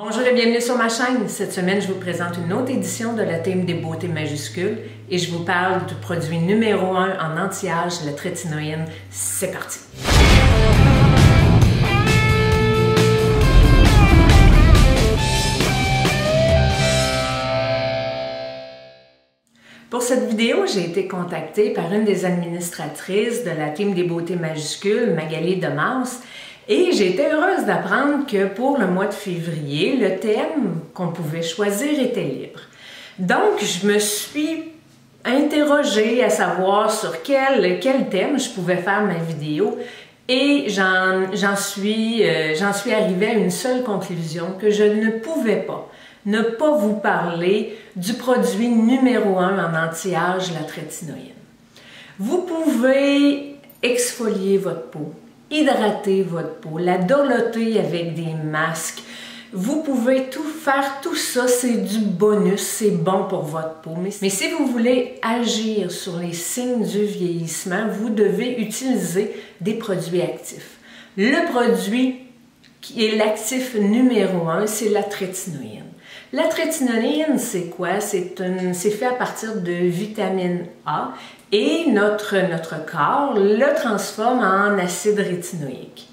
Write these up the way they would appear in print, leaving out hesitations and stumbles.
Bonjour et bienvenue sur ma chaîne. Cette semaine, je vous présente une autre édition de la thème des beautés majuscules et je vous parle du produit numéro 1 en anti-âge, la trétinoïne. C'est parti! Pour cette vidéo, j'ai été contactée par une des administratrices de la team des beautés majuscules, Magali Demas, et j'ai été heureuse d'apprendre que pour le mois de février, le thème qu'on pouvait choisir était libre. Donc, je me suis interrogée à savoir sur quel thème je pouvais faire ma vidéo et j'en suis arrivée à une seule conclusion, que je ne pouvais pas ne pas vous parler du produit numéro 1 en anti-âge, la trétinoïne. Vous pouvez exfolier votre peau, hydrater votre peau, la dorloter avec des masques. Vous pouvez faire tout ça, c'est du bonus, c'est bon pour votre peau. Mais si vous voulez agir sur les signes du vieillissement, vous devez utiliser des produits actifs. Le produit qui est l'actif numéro 1, c'est la trétinoïne. La trétinoïne, c'est quoi? C'est fait à partir de vitamine A et notre corps le transforme en acide rétinoïque.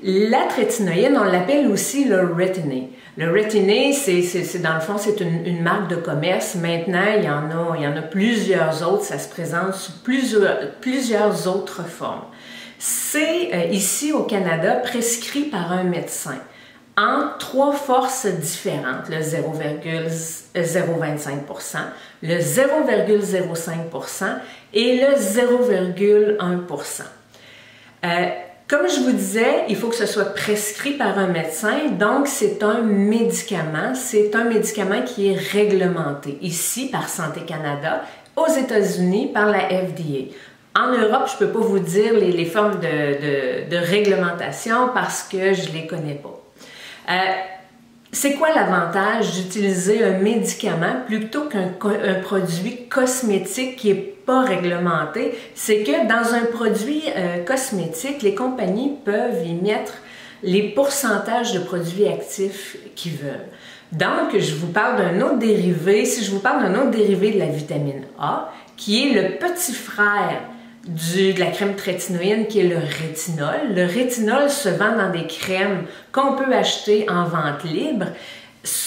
La trétinoïne, on l'appelle aussi le Retin-A. Le Retin-A, c'est dans le fond, c'est une marque de commerce. Maintenant, il y en a plusieurs autres. Ça se présente sous plusieurs autres formes. C'est ici au Canada prescrit par un médecin en 3 forces différentes, le 0,025%, le 0,05% et le 0,1%. Comme je vous disais, il faut que ce soit prescrit par un médecin, donc c'est un médicament qui est réglementé ici par Santé Canada, aux États-Unis par la FDA. En Europe, je ne peux pas vous dire les formes de réglementation parce que je ne les connais pas. C'est quoi l'avantage d'utiliser un médicament plutôt qu'un produit cosmétique qui n'est pas réglementé? C'est que dans un produit cosmétique, les compagnies peuvent y mettre les pourcentages de produits actifs qu'ils veulent. Donc, je vous parle d'un autre dérivé. Si je vous parle d'un autre dérivé de la vitamine A, qui est le petit frère de la crème trétinoïne, qui est le rétinol. Le rétinol se vend dans des crèmes qu'on peut acheter en vente libre.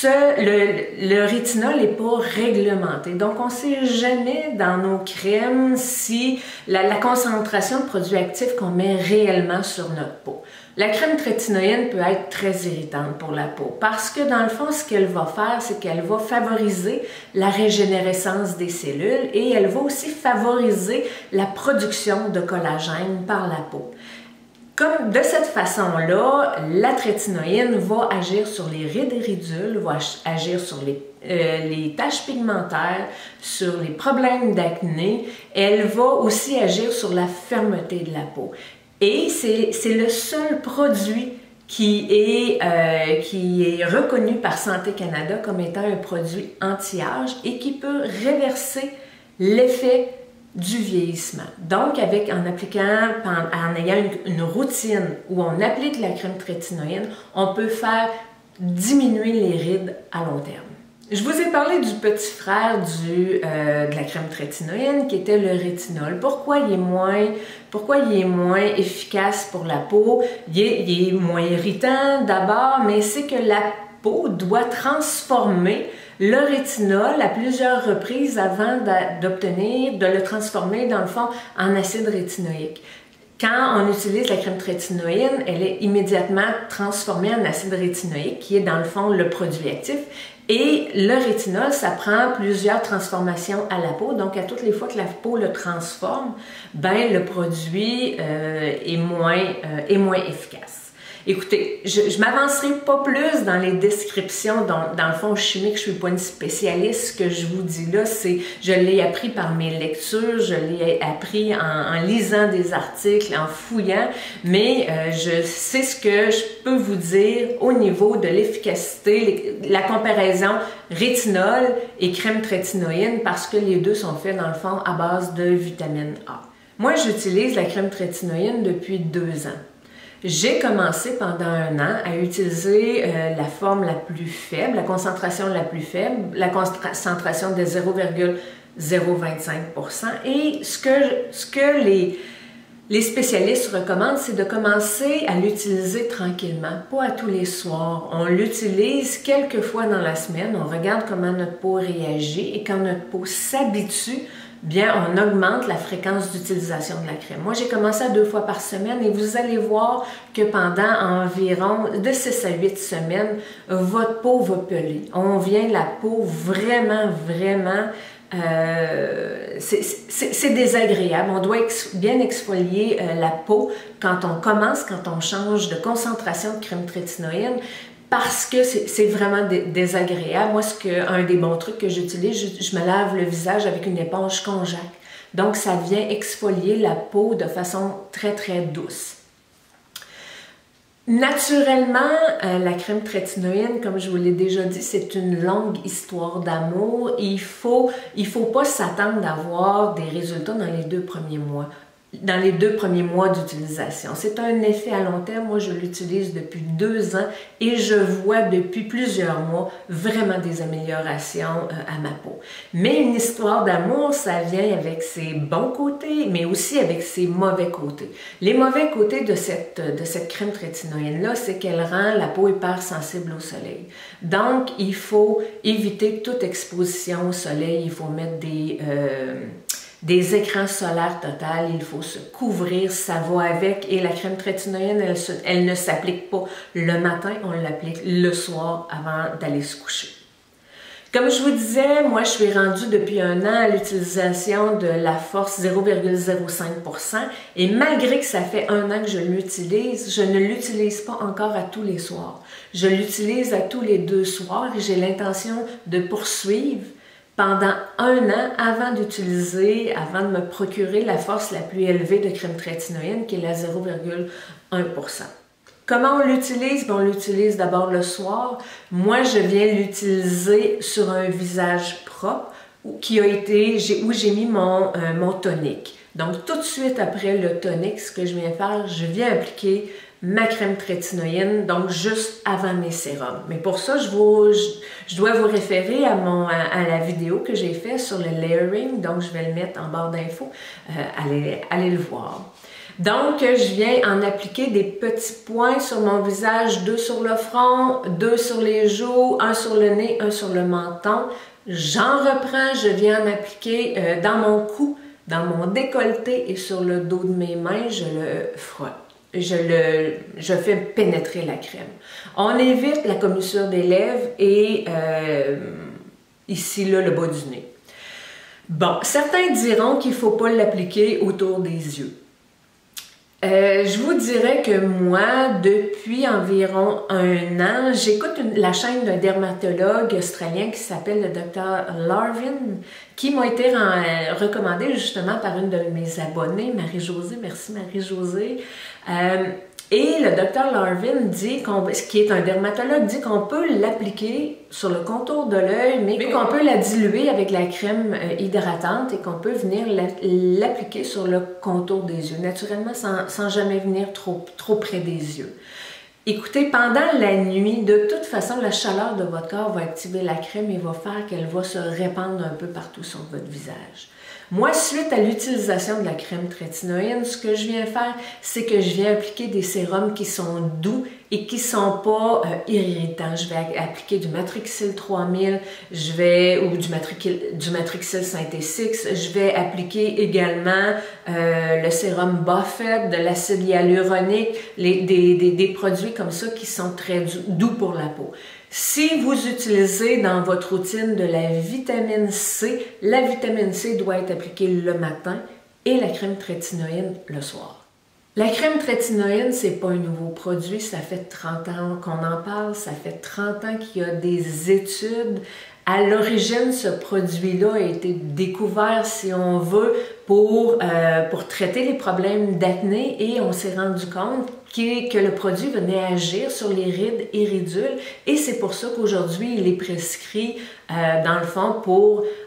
Le rétinol n'est pas réglementé. Donc, on ne sait jamais dans nos crèmes si la concentration de produits actifs qu'on met réellement sur notre peau. La crème trétinoïne peut être très irritante pour la peau parce que dans le fond, ce qu'elle va faire, c'est qu'elle va favoriser la régénérescence des cellules et elle va aussi favoriser la production de collagène par la peau. Comme de cette façon-là, la trétinoïne va agir sur les rides et ridules, va agir sur les taches pigmentaires, sur les problèmes d'acné. Elle va aussi agir sur la fermeté de la peau. Et c'est le seul produit qui est reconnu par Santé Canada comme étant un produit anti-âge et qui peut réverser l'effet du vieillissement. Donc, en ayant une routine où on applique la crème trétinoïne, on peut faire diminuer les rides à long terme. Je vous ai parlé du petit frère de la crème trétinoïne qui était le rétinol. Pourquoi il est moins efficace pour la peau? Il est moins irritant d'abord, mais c'est que la peau doit transformer le rétinol à plusieurs reprises avant de le transformer dans le fond en acide rétinoïque. Quand on utilise la crème trétinoïne, elle est immédiatement transformée en acide rétinoïque, qui est dans le fond le produit actif. Et le rétinol, ça prend plusieurs transformations à la peau. Donc, à toutes les fois que la peau le transforme, ben, le produit est moins efficace. Écoutez, je ne m'avancerai pas plus dans les descriptions, dans le fond chimique, je ne suis pas une spécialiste. Ce que je vous dis là, je l'ai appris par mes lectures, je l'ai appris en lisant des articles, en fouillant, mais je sais ce que je peux vous dire au niveau de l'efficacité, la comparaison rétinol et crème trétinoïne, parce que les deux sont faits dans le fond à base de vitamine A. Moi, j'utilise la crème trétinoïne depuis 2 ans. J'ai commencé pendant un an à utiliser la forme la plus faible, la concentration la plus faible, la concentration de 0,025%. Et ce que les spécialistes recommandent, c'est de commencer à l'utiliser tranquillement, pas à tous les soirs. On l'utilise quelques fois dans la semaine, on regarde comment notre peau réagit et quand notre peau s'habitue, bien, on augmente la fréquence d'utilisation de la crème. Moi, j'ai commencé à 2 fois par semaine et vous allez voir que pendant environ de 6 à 8 semaines, votre peau va peler. On vient la peau vraiment, c'est désagréable. On doit bien exfolier la peau quand on change de concentration de crème trétinoïne, parce que c'est vraiment désagréable. Moi, un des bons trucs que j'utilise, je me lave le visage avec une éponge Konjac. Donc, ça vient exfolier la peau de façon très, très douce. Naturellement, la crème trétinoïne, comme je vous l'ai déjà dit, c'est une longue histoire d'amour. Il faut pas s'attendre d'avoir des résultats dans les 2 premiers mois. Dans les 2 premiers mois d'utilisation. C'est un effet à long terme. Moi, je l'utilise depuis 2 ans et je vois depuis plusieurs mois vraiment des améliorations à ma peau. Mais une histoire d'amour, ça vient avec ses bons côtés, mais aussi avec ses mauvais côtés. Les mauvais côtés de cette crème trétinoïne-là, c'est qu'elle rend la peau hypersensible au soleil. Donc, il faut éviter toute exposition au soleil. Il faut mettre des écrans solaires total, il faut se couvrir, ça va avec. Et la crème trétinoïne, elle ne s'applique pas le matin, on l'applique le soir avant d'aller se coucher. Comme je vous disais, moi je suis rendue depuis un an à l'utilisation de la Force 0,05% et malgré que ça fait un an que je l'utilise, je ne l'utilise pas encore à tous les soirs. Je l'utilise à tous les 2 soirs et j'ai l'intention de poursuivre pendant un an avant de me procurer la force la plus élevée de crème trétinoïne, qui est la 0,1%. Comment on l'utilise? On l'utilise d'abord le soir. Moi, je viens l'utiliser sur un visage propre où j'ai mis mon tonique. Donc, tout de suite après le tonique, ce que je viens faire, je viens appliquer ma crème trétinoïne, donc juste avant mes sérums. Mais pour ça, je dois vous référer à la vidéo que j'ai faite sur le layering, donc je vais le mettre en barre d'infos, allez le voir. Donc, je viens en appliquer des petits points sur mon visage, 2 sur le front, 2 sur les joues, 1 sur le nez, 1 sur le menton. J'en reprends, je viens en appliquer dans mon cou, dans mon décolleté et sur le dos de mes mains, je le frotte. Je fais pénétrer la crème. On évite la commissure des lèvres et ici, là, le bas du nez. Bon, certains diront qu'il ne faut pas l'appliquer autour des yeux. Je vous dirais que moi, depuis environ un an, j'écoute la chaîne d'un dermatologue australien qui s'appelle le Dr. Larvin, qui m'a été recommandé justement par une de mes abonnées, Marie-Josée. Merci Marie-Josée. Et le Dr. Larvin dit, qui est un dermatologue, dit qu'on peut l'appliquer sur le contour de l'œil, mais qu'on peut la diluer avec la crème hydratante et qu'on peut venir l'appliquer sur le contour des yeux, naturellement sans jamais venir trop près des yeux. Écoutez, pendant la nuit, de toute façon, la chaleur de votre corps va activer la crème et va faire qu'elle va se répandre un peu partout sur votre visage. Moi, suite à l'utilisation de la crème trétinoïne, ce que je viens faire, c'est que je viens appliquer des sérums qui sont doux et qui ne sont pas irritants. Je vais appliquer du Matrixyl 3000, ou du Matrixyl Synthesix. Je vais appliquer également le sérum Buffett, de l'acide hyaluronique, des produits comme ça qui sont très doux pour la peau. Si vous utilisez dans votre routine de la vitamine C doit être appliquée le matin et la crème trétinoïne le soir. La crème trétinoïne, c'est pas un nouveau produit, ça fait 30 ans qu'on en parle, ça fait 30 ans qu'il y a des études. À l'origine, ce produit-là a été découvert, si on veut, pour traiter les problèmes d'acné et on s'est rendu compte que le produit venait agir sur les rides et ridules et c'est pour ça qu'aujourd'hui, il est prescrit, dans le fond,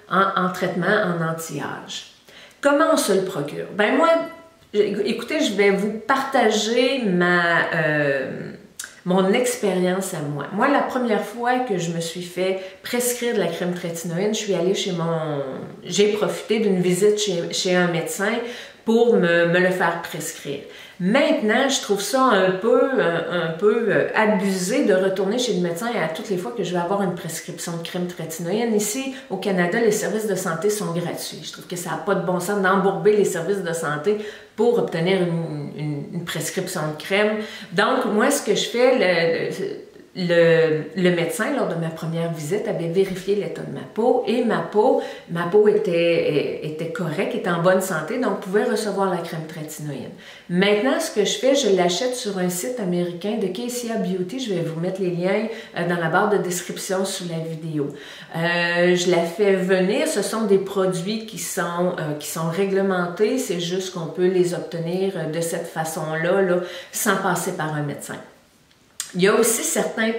en traitement en anti-âge. Comment on se le procure? Ben moi, écoutez, je vais vous partager mon expérience à moi. Moi, la première fois que je me suis fait prescrire de la crème trétinoïne, je suis allée j'ai profité d'une visite chez un médecin pour me le faire prescrire. Maintenant, je trouve ça un peu abusé de retourner chez le médecin à toutes les fois que je vais avoir une prescription de crème trétinoïne. Ici, au Canada, les services de santé sont gratuits. Je trouve que ça n'a pas de bon sens d'embourber les services de santé pour obtenir une prescription de crème. Donc, moi, ce que je fais, le médecin, lors de ma première visite, avait vérifié l'état de ma peau et ma peau était correcte, était en bonne santé, donc pouvait recevoir la crème trétinoïne. Maintenant, ce que je fais, je l'achète sur un site américain de KCA Beauty. Je vais vous mettre les liens dans la barre de description sous la vidéo. Je la fais venir. Ce sont des produits qui sont réglementés. C'est juste qu'on peut les obtenir de cette façon-là, sans passer par un médecin. Il y a aussi certains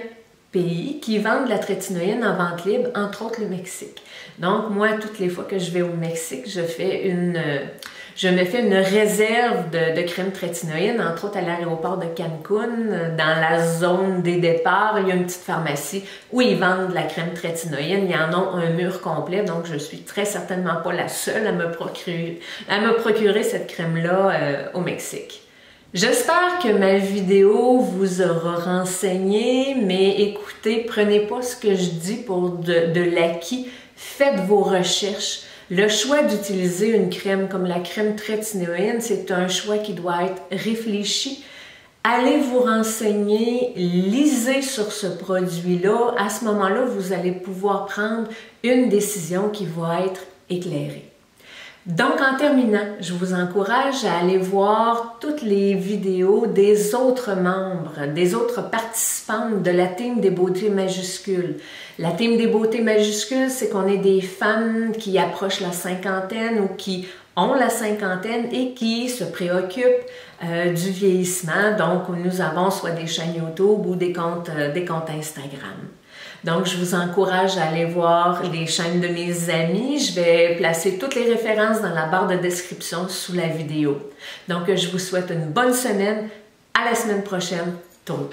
pays qui vendent de la trétinoïne en vente libre, entre autres le Mexique. Donc, moi, toutes les fois que je vais au Mexique, je me fais une réserve de crème trétinoïne, entre autres à l'aéroport de Cancun, dans la zone des départs. Il y a une petite pharmacie où ils vendent de la crème trétinoïne. Ils en ont un mur complet, donc je suis très certainement pas la seule à me procurer cette crème-là au Mexique. J'espère que ma vidéo vous aura renseigné, mais écoutez, prenez pas ce que je dis pour de l'acquis. Faites vos recherches. Le choix d'utiliser une crème comme la crème trétinoïne, c'est un choix qui doit être réfléchi. Allez vous renseigner, lisez sur ce produit-là. À ce moment-là, vous allez pouvoir prendre une décision qui va être éclairée. Donc, en terminant, je vous encourage à aller voir toutes les vidéos des autres membres, des autres participantes de la team des beautés majuscules. La team des beautés majuscules, c'est qu'on est des femmes qui approchent la cinquantaine ou qui ont la cinquantaine et qui se préoccupent du vieillissement. Donc, nous avons soit des chaînes YouTube ou des comptes Instagram. Donc, je vous encourage à aller voir les chaînes de mes amis. Je vais placer toutes les références dans la barre de description sous la vidéo. Donc, je vous souhaite une bonne semaine. À la semaine prochaine. Tourne.